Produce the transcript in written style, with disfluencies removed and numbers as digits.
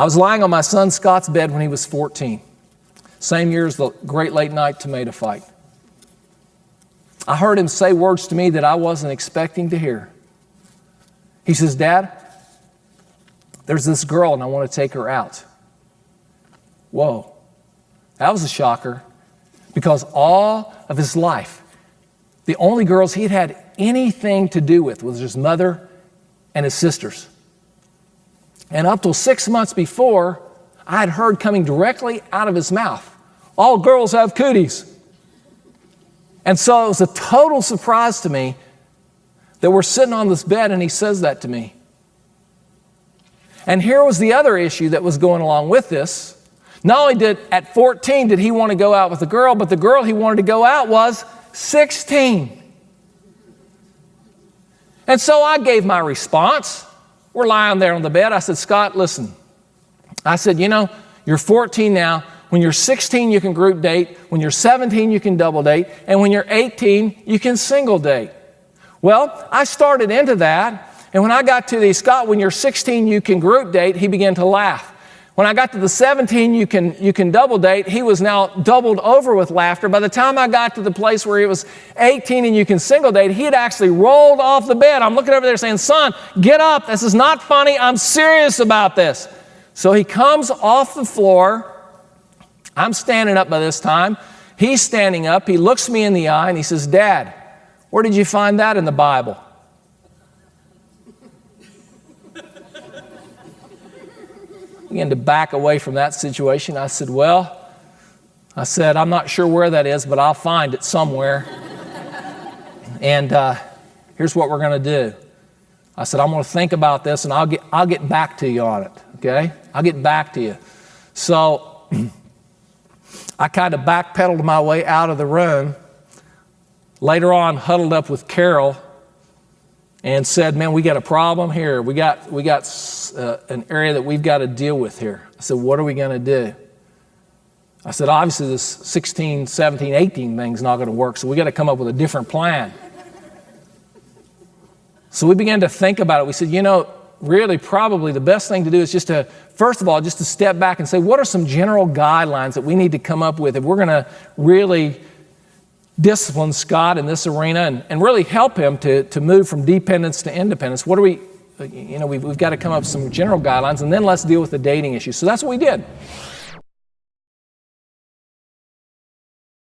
I was lying on my son Scott's bed when he was 14. Same year as the Great Late Night Tomato Fight. I heard him say words to me that I wasn't expecting to hear. He says, "Dad, there's this girl and I want to take her out." Whoa, that was a shocker, because all of his life, the only girls he'd had anything to do with was his mother and his sisters. And up till 6 months before, I had heard coming directly out of his mouth, "All girls have cooties." And so it was a total surprise to me that we're sitting on this bed and he says that to me. And here was the other issue that was going along with this. Not only at 14 did he want to go out with a girl, but the girl he wanted to go out was 16. And so I gave my response. We're lying there on the bed. I said, "Scott, listen." I said, "You're 14 now. When you're 16, you can group date. When you're 17, you can double date. And when you're 18, you can single date." Well, I started into that. And when I got to the, "Scott, when you're 16, you can group date," he began to laugh. When I got to the 17, you can double date, he was now doubled over with laughter. By the time I got to the place where he was 18 and you can single date, he had actually rolled off the bed. I'm looking over there saying, "Son, get up. This is not funny. I'm serious about this." So he comes off the floor. I'm standing up by this time. He's standing up. He looks me in the eye and he says, "Dad, where did you find that in the Bible?" I began to back away from that situation. I said, "I'm not sure where that is, but I'll find it somewhere." And here's what we're going to do. I said, "I'm going to think about this and I'll get back to you on it, okay? I'll get back to you." So I kind of backpedaled my way out of the room. Later on, huddled up with Carol and said, "Man, we got a problem here. We got an area that we've got to deal with here." I said, "What are we going to do?" I said, "Obviously this 16, 17, 18 thing's not going to work, so we got to come up with a different plan." So we began to think about it. We said, really probably the best thing to do is just to, first of all, just to step back and say, what are some general guidelines that we need to come up with if we're going to really discipline Scott in this arena and really help him to move from dependence to independence? What are we've got to come up with some general guidelines, and then let's deal with the dating issue. So that's what we did.